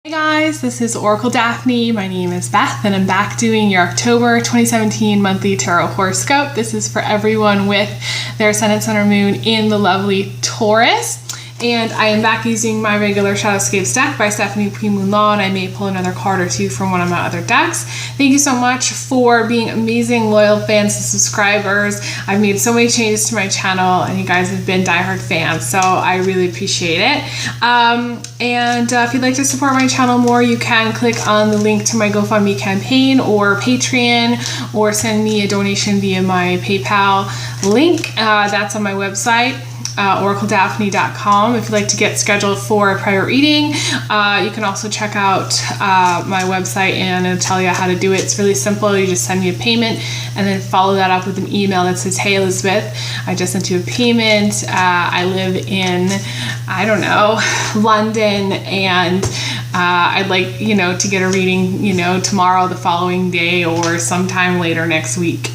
Hey guys, this is Oracle Daphne. My name is Beth and I'm back doing your October 2017 monthly tarot horoscope. This is for everyone with their ascendant, sun, or moon in the lovely Taurus. And I am back using my regular Shadowscapes deck by Stephanie P-Moon-Law, and I may pull another card or two from one of my other decks. Thank you so much for being amazing, loyal fans and subscribers. I've made so many changes to my channel, and you guys have been diehard fans, so I really appreciate it. If you'd like to support my channel more, you can click on the link to my GoFundMe campaign or Patreon, or send me a donation via my PayPal link. That's on my website. OracleDaphne.com. If you'd like to get scheduled for a prior reading, you can also check out my website and it'll tell you how to do it. It's really simple. You just send me a payment and then follow that up with an email that says, "Hey Elizabeth, I just sent you a payment. I live in, I don't know, London, and I'd like, to get a reading, tomorrow, the following day, or sometime later next week,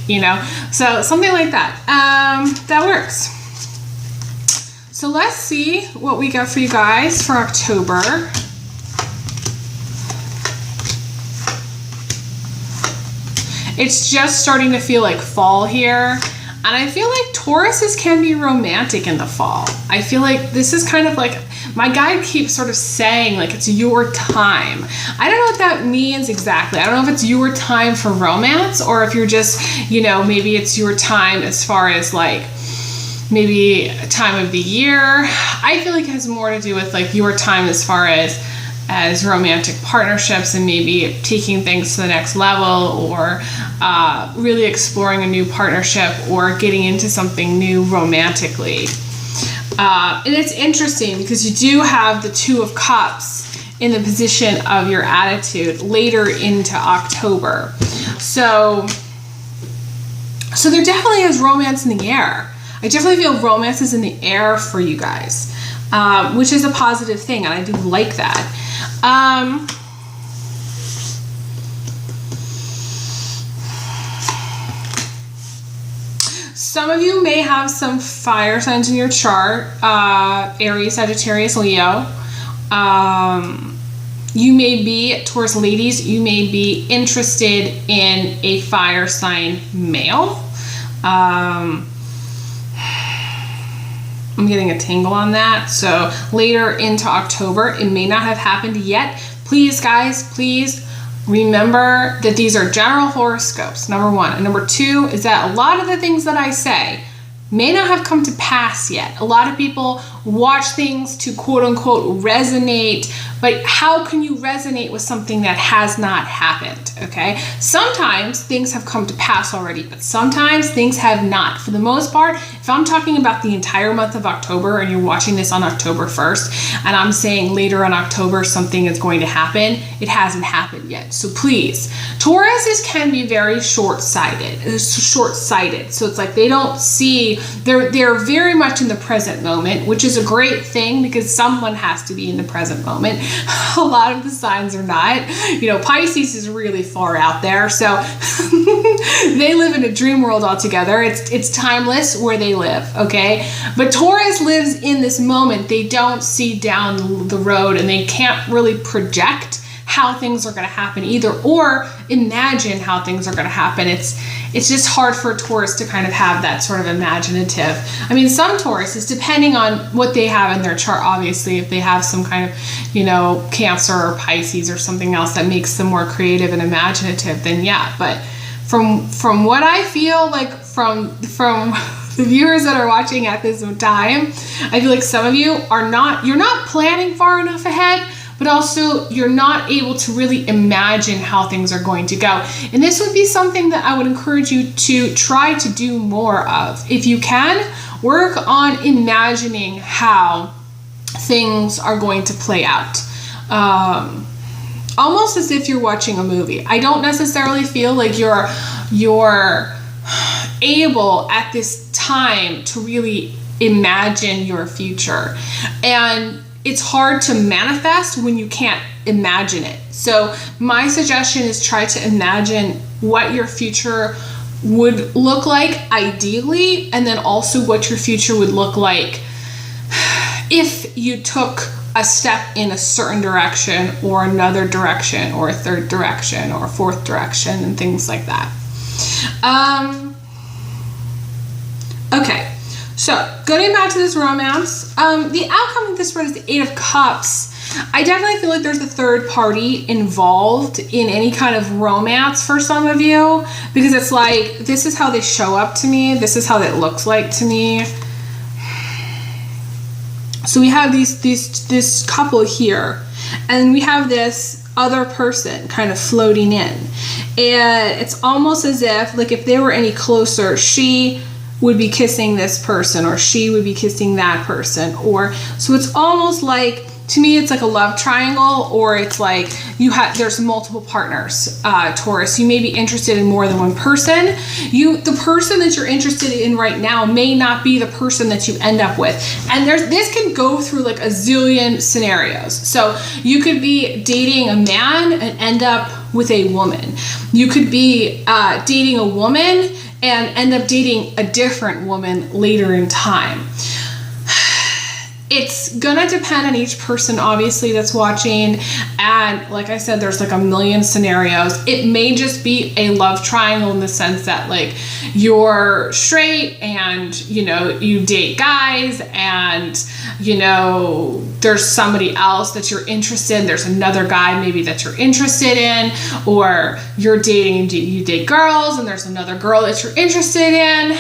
So something like that. That works. So let's see what we got for you guys for October. It's just starting to feel like fall here. And I feel like Tauruses can be romantic in the fall. I feel like this is kind of like, my guide keeps sort of saying like it's your time. I don't know what that means exactly. I don't know if it's your time for romance, or if you're just, maybe it's your time as far as like, maybe a time of the year. I feel like it has more to do with like your time as far as romantic partnerships, and maybe taking things to the next level, or really exploring a new partnership, or getting into something new romantically. And it's interesting because you do have the Two of Cups in the position of your attitude later into October. So there definitely is romance in the air. I definitely feel romance is in the air for you guys, which is a positive thing, and I do like that. Some of you may have some fire signs in your chart, Aries, Sagittarius, Leo. You may be, Taurus ladies, you may be interested in a fire sign male. I'm getting a tingle on that. So later into October, it may not have happened yet. Please, guys, please remember that these are general horoscopes, number one. And number two is that a lot of the things that I say may not have come to pass yet. A lot of people watch things to quote unquote resonate, but how can you resonate with something that has not happened, okay? Sometimes things have come to pass already, but sometimes things have not. For the most part, if I'm talking about the entire month of October and you're watching this on October 1st, and I'm saying later in October something is going to happen, it hasn't happened yet. So please, Tauruses can be very short-sighted. So it's like they don't see, they're very much in the present moment, which is a great thing because someone has to be in the present moment. A lot of the signs are not. Pisces is really far out there, so they live in a dream world altogether. It's timeless where they live, okay? But Taurus lives in this moment. They don't see down the road, and they can't really project how things are going to happen either, or imagine how things are going to happen. It's just hard for a Taurus to kind of have that sort of imaginative. I mean, some Tauruses, depending on what they have in their chart, obviously, if they have some kind of, Cancer or Pisces or something else that makes them more creative and imaginative, then yeah. But from what I feel like from the viewers that are watching at this time, I feel like some of you you're not planning far enough ahead, but also you're not able to really imagine how things are going to go. And this would be something that I would encourage you to try to do more of. If you can, work on imagining how things are going to play out. Almost as if you're watching a movie. I don't necessarily feel like you're able at this time to really imagine your future. And it's hard to manifest when you can't imagine it. So my suggestion is try to imagine what your future would look like ideally, and then also what your future would look like if you took a step in a certain direction or another direction or a third direction or a fourth direction and things like that. Okay, so getting back to this romance, the outcome of this spread is the Eight of Cups. I definitely feel like there's a third party involved in any kind of romance for some of you, because it's like, this is how they show up to me. This is how it looks like to me. So we have this couple here, and we have this other person kind of floating in. And it's almost as if, like, if they were any closer, she would be kissing this person, or she would be kissing that person. Or, so it's almost like, to me, it's like a love triangle, or it's like there's multiple partners, Taurus. You may be interested in more than one person. The person that you're interested in right now may not be the person that you end up with. And this can go through like a zillion scenarios. So you could be dating a man and end up with a woman. You could be dating a woman and end up dating a different woman later in time. It's gonna depend on each person, obviously, that's watching. And like I said, there's like a million scenarios. It may just be a love triangle in the sense that, like, you're straight and, you know, you date guys, and, you know, there's somebody else that you're interested in. There's another guy maybe that you're interested in, or you're dating, you date girls, and there's another girl that you're interested in.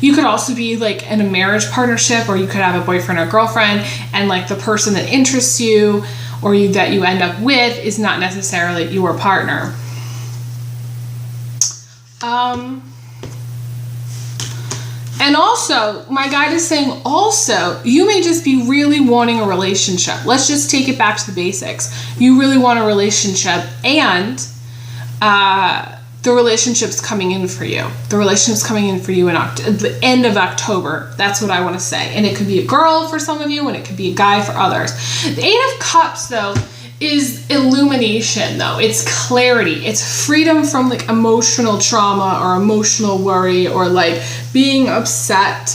You could also be like in a marriage partnership, or you could have a boyfriend or girlfriend, and like the person that interests you or that you end up with is not necessarily your partner. And also, my guide is saying also, you may just be really wanting a relationship. Let's just take it back to the basics. You really want a relationship, and the relationship's coming in for you. The relationship's coming in for you at the end of October. That's what I want to say. And it could be a girl for some of you, and it could be a guy for others. The Eight of Cups, though, is illumination, though. It's clarity. It's freedom from like emotional trauma or emotional worry or like being upset.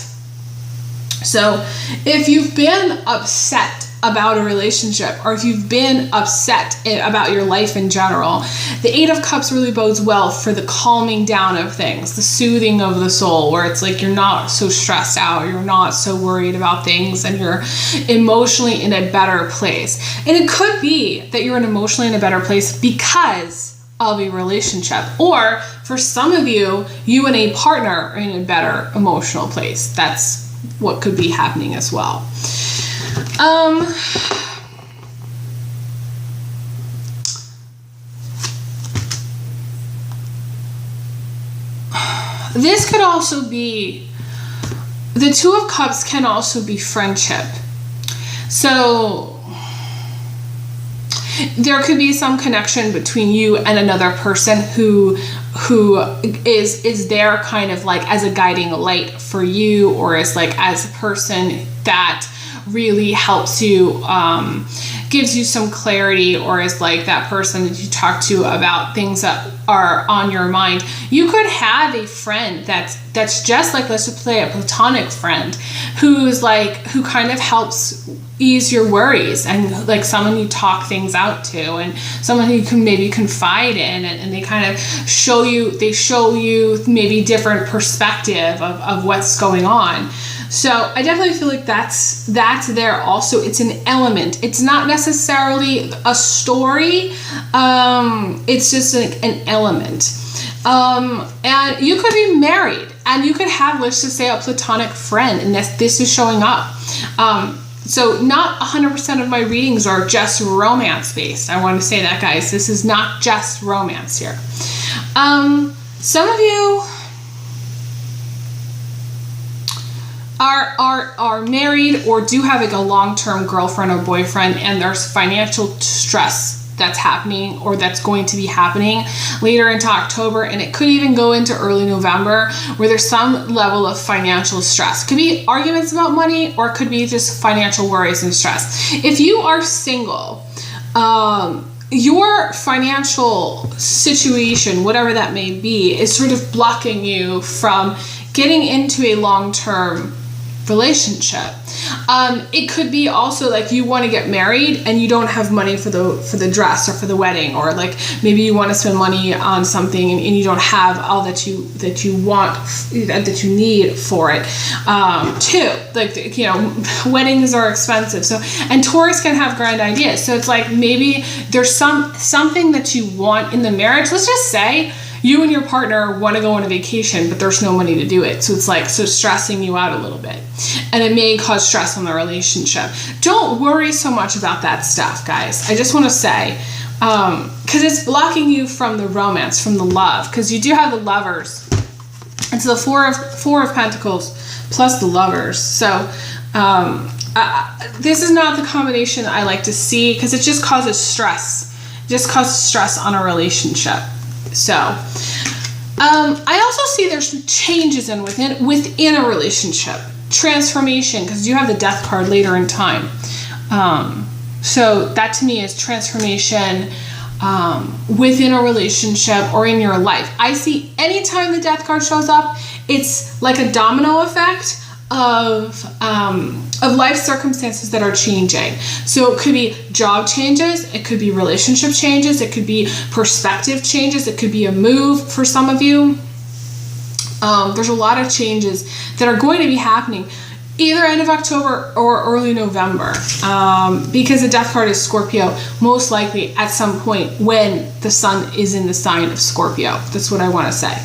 So if you've been upset about a relationship, or if you've been upset about your life in general, the Eight of Cups really bodes well for the calming down of things, the soothing of the soul, where it's like you're not so stressed out, you're not so worried about things, and you're emotionally in a better place. And it could be that you're emotionally in a better place because of a relationship, or for some of you, you and a partner are in a better emotional place. That's what could be happening as well. This could also be, the Two of Cups can also be friendship. So there could be some connection between you and another person who is there kind of like as a guiding light for you, or is like as a person that really helps you, gives you some clarity, or is like that person that you talk to about things that are on your mind. You could have a friend that's just like, let's just play a platonic friend who kind of helps ease your worries, and like someone you talk things out to, and someone who you can maybe confide in, and they kind of show you maybe different perspective of what's going on. So I definitely feel like that's there also. It's an element. It's not necessarily a story. It's just like an element. And you could be married, and you could have, let's just say, a platonic friend, and this is showing up. So not 100% of my readings are just romance based. I want to say that, guys. This is not just romance here. Some of you are married or do have like a long-term girlfriend or boyfriend, and there's financial stress that's happening or that's going to be happening later into October, and it could even go into early November, where there's some level of financial stress. It could be arguments about money, or it could be just financial worries and stress. If you are single, your financial situation, whatever that may be, is sort of blocking you from getting into a long-term relationship. It could be also like you want to get married and you don't have money for the dress or for the wedding, or like maybe you want to spend money on something and you don't have all that you want, that you need for it, too. Like, weddings are expensive. So, and Taurus can have grand ideas. So it's like maybe there's something that you want in the marriage. Let's just say you and your partner want to go on a vacation, but there's no money to do it. So it's like, stressing you out a little bit. And it may cause stress on the relationship. Don't worry so much about that stuff, guys. I just want to say, because it's blocking you from the romance, from the love, because you do have the Lovers. It's the four of Pentacles plus the Lovers. So this is not the combination I like to see, because it just causes stress. It just causes stress on a relationship. So, I also see there's changes within a relationship, transformation, because you have the Death card later in time. So that to me is transformation within a relationship or in your life. I see anytime the Death card shows up, it's like a domino effect of life circumstances that are changing. So it could be job changes, it could be relationship changes, it could be perspective changes, it could be a move for some of you. There's a lot of changes that are going to be happening either end of October or early November, because the Death card is Scorpio, most likely at some point when the sun is in the sign of Scorpio. That's what I want to say.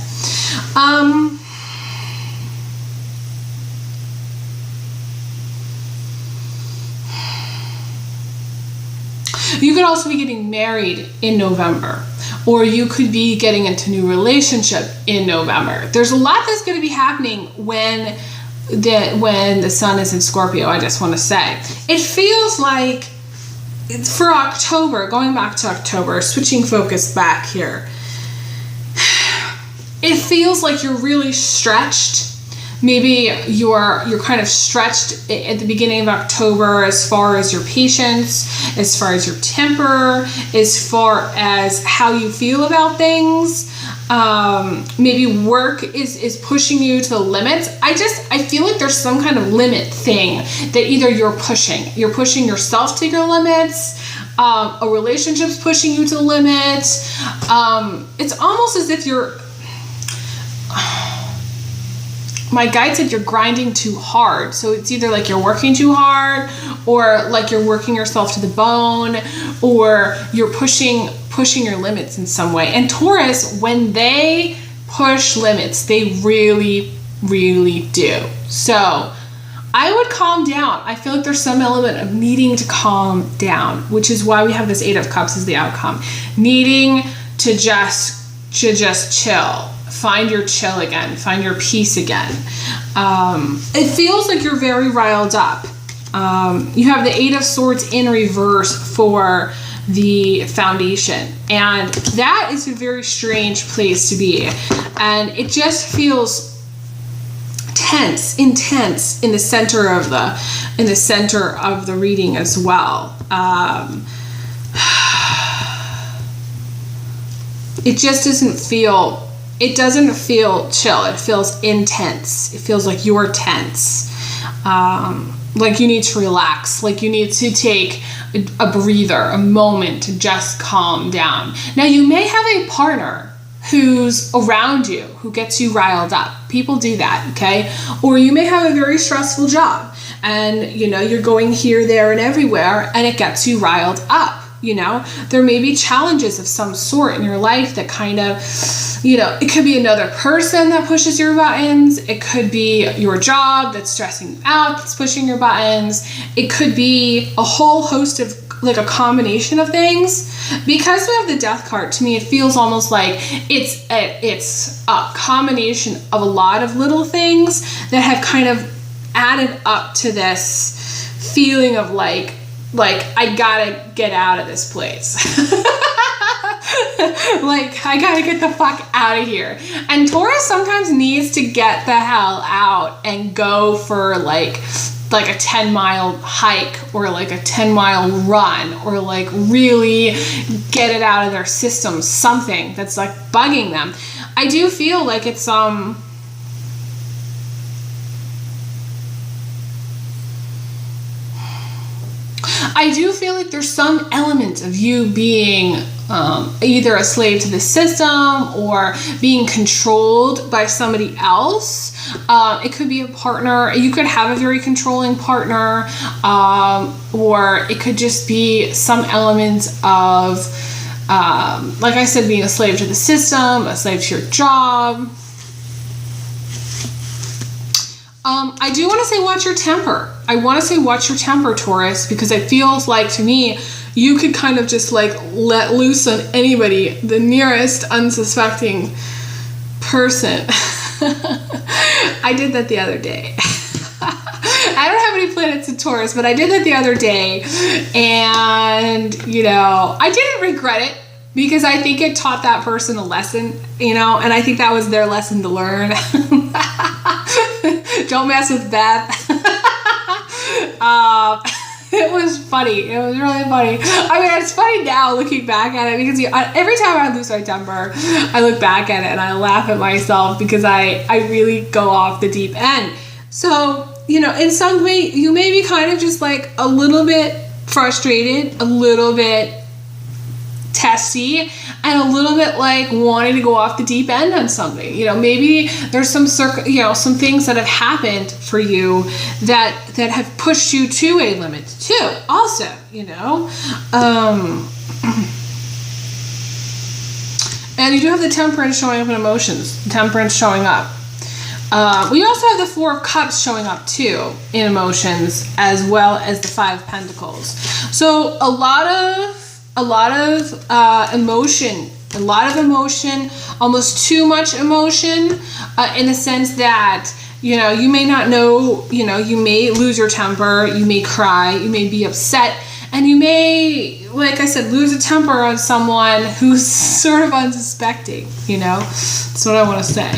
You could also be getting married in November, or you could be getting into a new relationship in November. There's a lot that's going to be happening when the sun is in Scorpio, I just want to say. It feels like for October, going back to October, switching focus back here, it feels like you're really stretched. Maybe you're kind of stretched at the beginning of October as far as your patience, as far as your temper, as far as how you feel about things. Maybe work is pushing you to the limits. I feel like there's some kind of limit thing that either you're pushing yourself to your limits, a relationship's pushing you to the limits. It's almost as if you're... My guide said you're grinding too hard. So it's either like you're working too hard, or like you're working yourself to the bone, or you're pushing your limits in some way. And Taurus, when they push limits, they really, really do. So I would calm down. I feel like there's some element of needing to calm down, which is why we have this Eight of Cups as the outcome. Needing to just chill. Find your chill again. Find your peace again. It feels like you're very riled up. You have the Eight of Swords in reverse for the Foundation. And that is a very strange place to be. And it just feels intense in the center of the reading as well. It just doesn't feel chill. It feels intense. It feels like you're tense. Like you need to relax. Like you need to take a breather, a moment to just calm down. Now you may have a partner who's around you who gets you riled up. People do that, okay? Or you may have a very stressful job and you're going here, there, and everywhere, and it gets you riled up. There may be challenges of some sort in your life that kind of, it could be another person that pushes your buttons. It could be your job that's stressing you out, that's pushing your buttons. It could be a whole host of, like a combination of things. Because we have the Death card, to me, it feels almost like it's a combination of a lot of little things that have kind of added up to this feeling of like I gotta get out of this place. Like, I gotta get the fuck out of here. And Taurus sometimes needs to get the hell out and go for like a 10-mile hike, or like a 10-mile run, or like really get it out of their system, something that's like bugging them. I do feel like it's I do feel like there's some element of you being either a slave to the system or being controlled by somebody else. It could be a partner. You could have a very controlling partner, or it could just be some element of, like I said, being a slave to the system, a slave to your job. I do want to say watch your temper. I want to say watch your temper, Taurus, because it feels like to me you could kind of just like let loose on anybody, the nearest unsuspecting person. I did that the other day. I don't have any planets in Taurus, but I did that the other day, and I didn't regret it because I think it taught that person a lesson, and I think that was their lesson to learn. Don't mess with Beth. It was funny. It was really funny. I mean, it's funny now looking back at it because every time I lose my temper, I look back at it and I laugh at myself because I really go off the deep end. So, in some way, you may be kind of just like a little bit frustrated, a little bit testy, and a little bit like wanting to go off the deep end on something. Maybe there's some some things that have happened for you that have pushed you to a limit too. Also, and you do have the Temperance showing up in emotions. Temperance showing up. We also have the Four of Cups showing up too in emotions, as well as the Five of Pentacles. So a lot of emotion, almost too much emotion, in the sense that, you may not know, you may lose your temper, you may cry, you may be upset, and you may, like I said, lose a temper on someone who's sort of unsuspecting, That's what I want to say.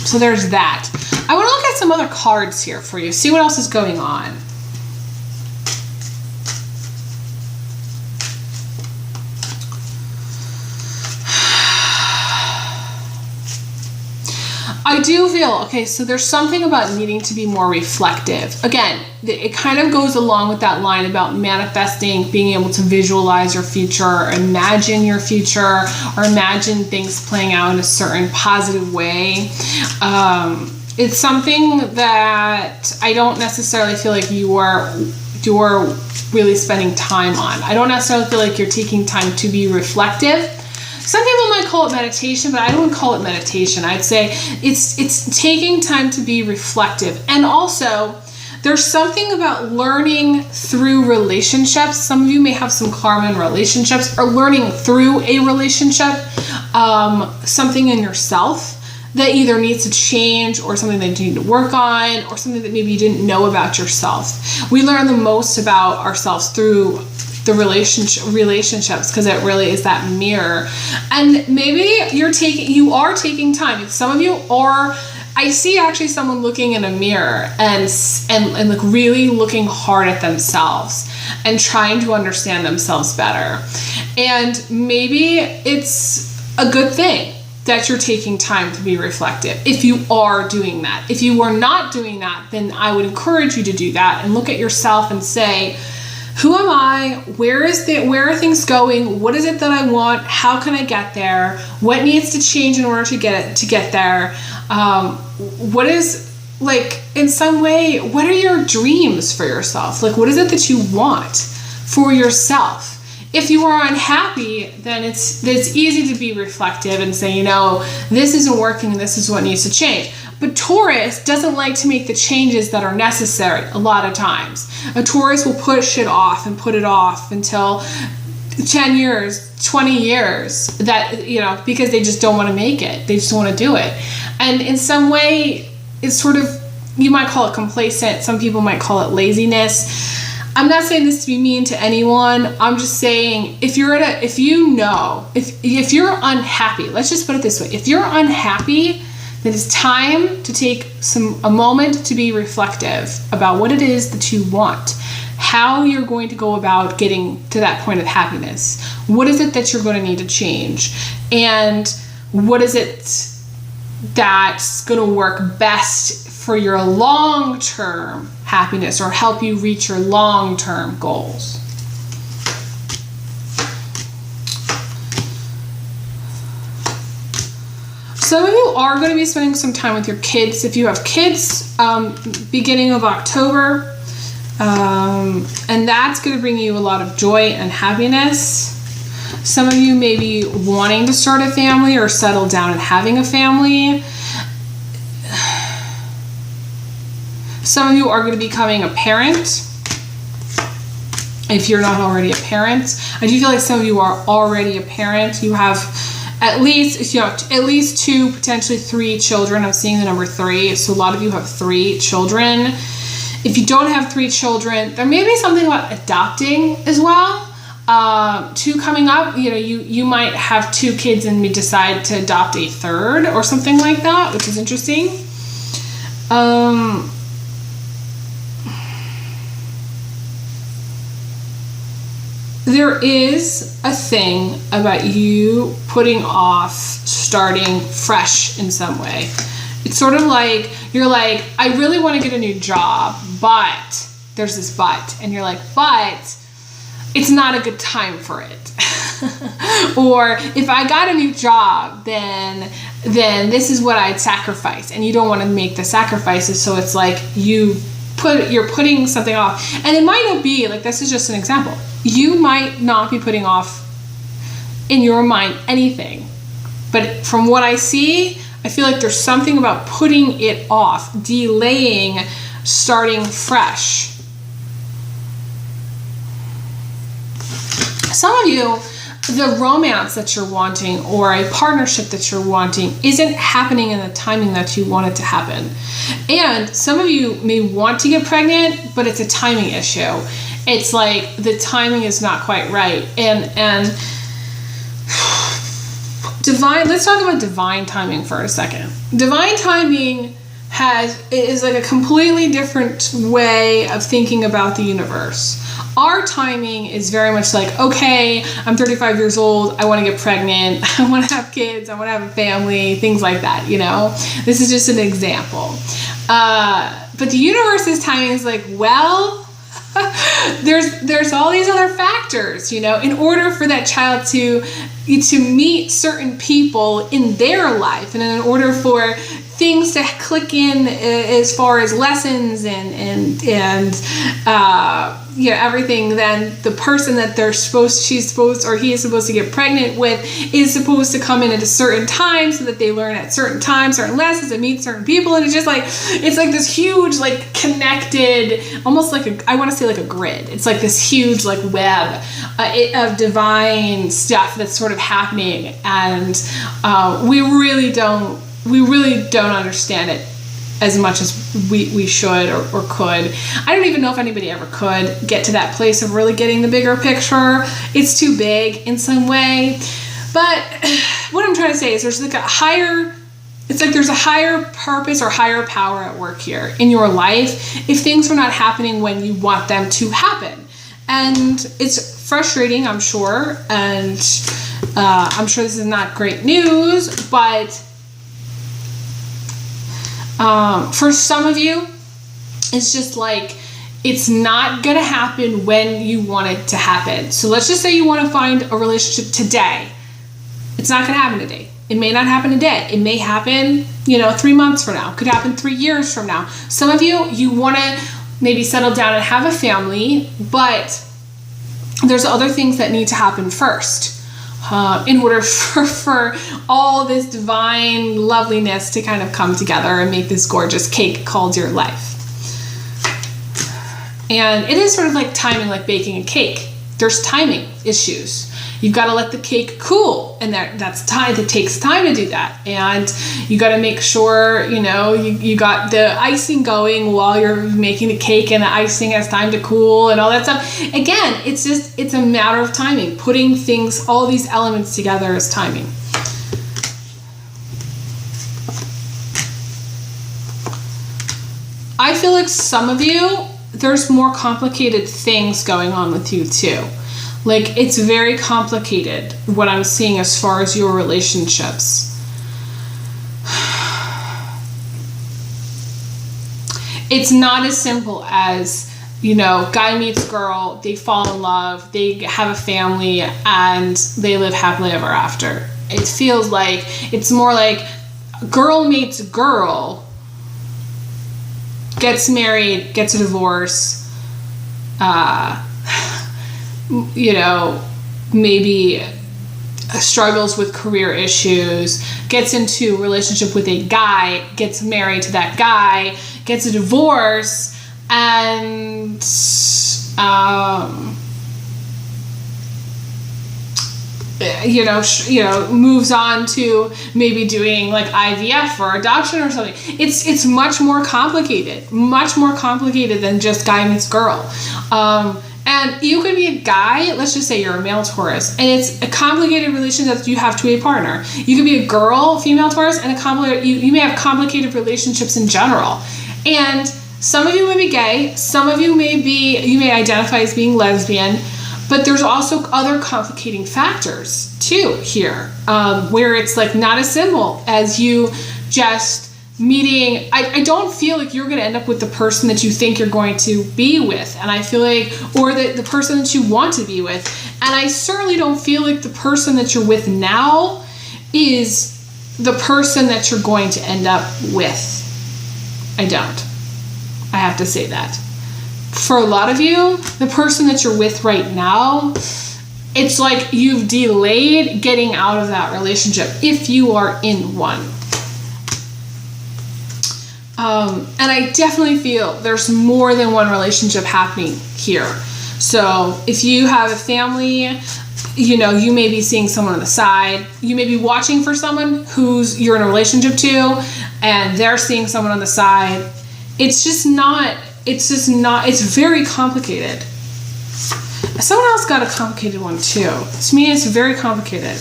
So there's that. I want to look at some other cards here for you, see what else is going on. I do feel, okay, so there's something about needing to be more reflective. Again, it kind of goes along with that line about manifesting, being able to visualize your future, or imagine your future, or imagine things playing out in a certain positive way. It's something that I don't necessarily feel like you're really spending time on. I don't necessarily feel like you're taking time to be reflective. Some people might call it meditation, but I don't call it meditation. I'd say it's taking time to be reflective. And also, there's something about learning through relationships. Some of you may have some karma in relationships, or learning through a relationship, something in yourself that either needs to change, or something that you need to work on, or something that maybe you didn't know about yourself. We learn the most about ourselves through the relationships, because it really is that mirror. And maybe you are taking time. Some of you are. I see actually someone looking in a mirror and like really looking hard at themselves and trying to understand themselves better. And maybe it's a good thing that you're taking time to be reflective if you are doing that. If you are not doing that, then I would encourage you to do that and look at yourself and say, who am I? Where are things going? What is it that I want? How can I get there? What needs to change in order to get there? What is, like, in some way, what are your dreams for yourself? Like, what is it that you want for yourself? If you are unhappy, then it's easy to be reflective and say, this isn't working and this is what needs to change. But Taurus doesn't like to make the changes that are necessary a lot of times. A Taurus will push it off and put it off until 10 years, 20 years, that, because they just don't want to make it. They just want to do it. And in some way, it's sort of, you might call it complacent. Some people might call it laziness. I'm not saying this to be mean to anyone. I'm just saying, if you're unhappy, let's just put it this way. If you're unhappy, then it's time to take a moment to be reflective about what it is that you want, how you're going to go about getting to that point of happiness. What is it that you're going to need to change? And what is it that's going to work best for your long-term happiness or help you reach your long-term goals. Some of you are going to be spending some time with your kids. If you have kids, beginning of October, and that's going to bring you a lot of joy and happiness. Some of you may be wanting to start a family or settle down and having a family. Some of you are going to be becoming a parent. If you're not already a parent, I do feel like some of you are already a parent. You have at least 2, potentially 3 children. I'm seeing the number 3. So a lot of you have 3 children. If you don't have 3 children, there may be something about adopting as well. 2 coming up, you might have 2 kids and decide to adopt a 3rd or something like that, which is interesting. There is a thing about you putting off starting fresh in some way. It's sort of like, you're like, I really want to get a new job, but there's this but, and you're like, but it's not a good time for it. Or if I got a new job, then this is what I'd sacrifice, and you don't want to make the sacrifices. So it's like you're putting something off, and it might not be like, this is just an example. You might not be putting off in your mind anything, but from what I see, I feel like there's something about putting it off, delaying starting fresh. Some of you, the romance that you're wanting or a partnership that you're wanting isn't happening in the timing that you want it to happen. And some of you may want to get pregnant, but it's a timing issue. It's like the timing is not quite right. And let's talk about divine timing for a second. Divine timing is like a completely different way of thinking about the universe. Our timing is very much like, okay, I'm 35 years old, I want to get pregnant, I want to have kids, I want to have a family, things like that, This is just an example. But the universe's timing is like, well, there's all these other factors, in order for that child to meet certain people in their life, and in order for things to click in as far as lessons and everything, then the person that he is supposed to get pregnant with is supposed to come in at a certain time so that they learn at certain times, certain lessons, and meet certain people. And it's just like, it's like this huge, like connected, almost like I want to say like a grid. It's like this huge like web of divine stuff that's sort of happening. And we really don't understand it as much as we should or could. I don't even know if anybody ever could get to that place of really getting the bigger picture. It's too big in some way. But what I'm trying to say is there's a higher purpose or higher power at work here in your life if things are not happening when you want them to happen. And it's frustrating, I'm sure, and I'm sure this is not great news, but for some of you, it's just like, it's not going to happen when you want it to happen. So let's just say you want to find a relationship today. It's not going to happen today. It may not happen today. It may happen, 3 months from now. It could happen 3 years from now. Some of you want to maybe settle down and have a family, but there's other things that need to happen first. In order for all this divine loveliness to kind of come together and make this gorgeous cake called your life. And it is sort of like timing, like baking a cake. There's timing issues. You've got to let the cake cool, and that's time. It takes time to do that, and you got to make sure you got the icing going while you're making the cake, and the icing has time to cool and all that stuff. Again, it's a matter of timing. Putting things, all these elements together is timing. I feel like some of you, there's more complicated things going on with you too. Like, it's very complicated what I'm seeing as far as your relationships. it's not as simple as, you know, guy meets girl, they fall in love, they have a family, and they live happily ever after. It feels like it's more like girl meets girl, gets married, gets a divorce, you know, maybe struggles with career issues, gets into a relationship with a guy, gets married to that guy, gets a divorce, and you know, moves on to maybe doing like IVF or adoption or something. It's much more complicated than just guy meets girl. And you could be a guy, let's just say you're a male Taurus, and it's a complicated relationship that you have to a partner. You could be a girl, female Taurus, and you may have complicated relationships in general. And some of you may be gay, some of you may identify as being lesbian, but there's also other complicating factors too here, where it's like not as simple as you just meeting. I don't feel like you're going to end up with the person that you think you're going to be with, and I feel like, or the person that you want to be with, and I certainly don't feel like the person that you're with now is the person that you're going to end up with. I don't. I have to say that. For a lot of you, the person that you're with right now, it's like you've delayed getting out of that relationship if you are in one. And I definitely feel there's more than one relationship happening here. So if you have a family, you know, you may be seeing someone on the side. You may be watching for someone you're in a relationship to, and they're seeing someone on the side. It's very complicated. Someone else got a complicated one too. To me, it's very complicated.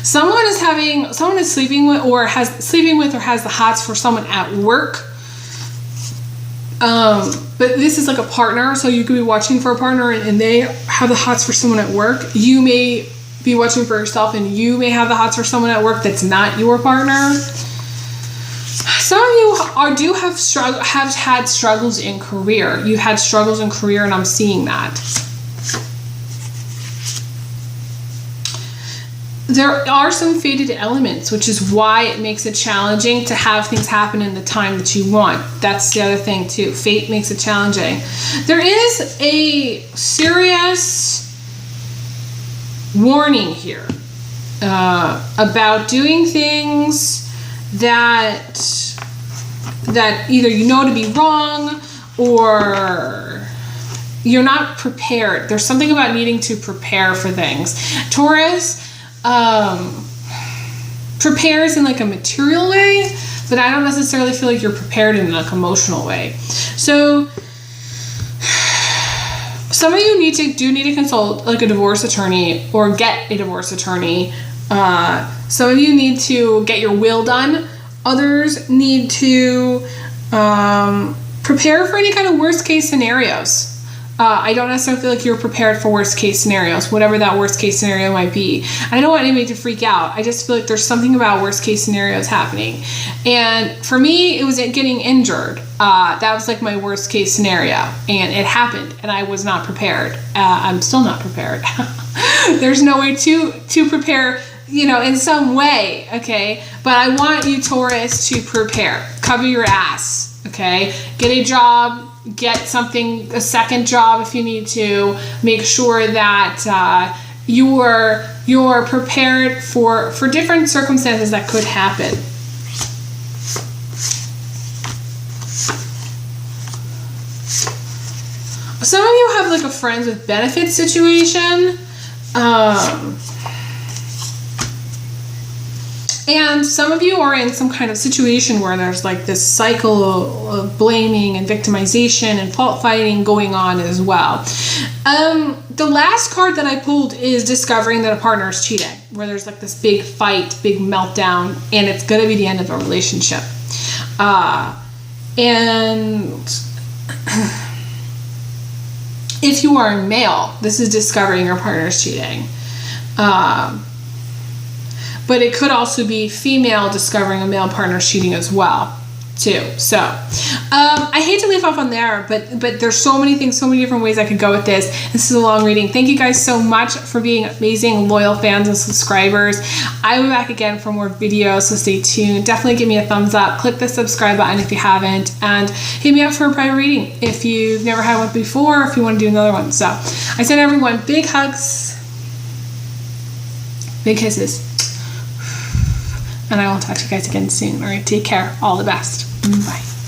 Someone is sleeping with or has the hots for someone at work. But this is like a partner, so you could be watching for a partner and they have the hots for someone at work. You may be watching for yourself and you may have the hots for someone at work that's not your partner. Some of you have had struggles in career. You've had struggles in career, and I'm seeing that. There are some fated elements, which is why it makes it challenging to have things happen in the time that you want. That's the other thing too. Fate makes it challenging. There is a serious warning here about doing things that either you know to be wrong or you're not prepared. There's something about needing to prepare for things. Taurus prepares in like a material way, but I don't necessarily feel like you're prepared in like emotional way. So some of you need to consult like a divorce attorney or get a divorce attorney. Some of you need to get your will done. Others need to prepare for any kind of worst case scenarios. I don't necessarily feel like you're prepared for worst case scenarios, whatever that worst case scenario might be. I don't want anybody to freak out. I just feel like there's something about worst case scenarios happening. And for me, it was getting injured. That was like my worst case scenario, and it happened, and I was not prepared. I'm still not prepared. There's no way to prepare, in some way, okay? But I want you, Taurus, to prepare. Cover your ass, okay? Get a job. Get something, a second job if you need to. Make sure that you're prepared for different circumstances that could happen. Some of you have like a friends with benefits situation. And some of you are in some kind of situation where there's like this cycle of blaming and victimization and fault finding going on as well. The last card that I pulled is discovering that a partner is cheating, where there's like this big fight, big meltdown, and it's going to be the end of a relationship. And if you are a male, this is discovering your partner is cheating. but it could also be female discovering a male partner cheating as well, too. So I hate to leave off on there, but there's so many things, so many different ways I could go with this. This is a long reading. Thank you guys so much for being amazing, loyal fans and subscribers. I will be back again for more videos, so stay tuned. Definitely give me a thumbs up, click the subscribe button if you haven't, and hit me up for a private reading if you've never had one before, if you want to do another one. So I send everyone big hugs, big kisses, and I will talk to you guys again soon. All right, take care. All the best. Bye.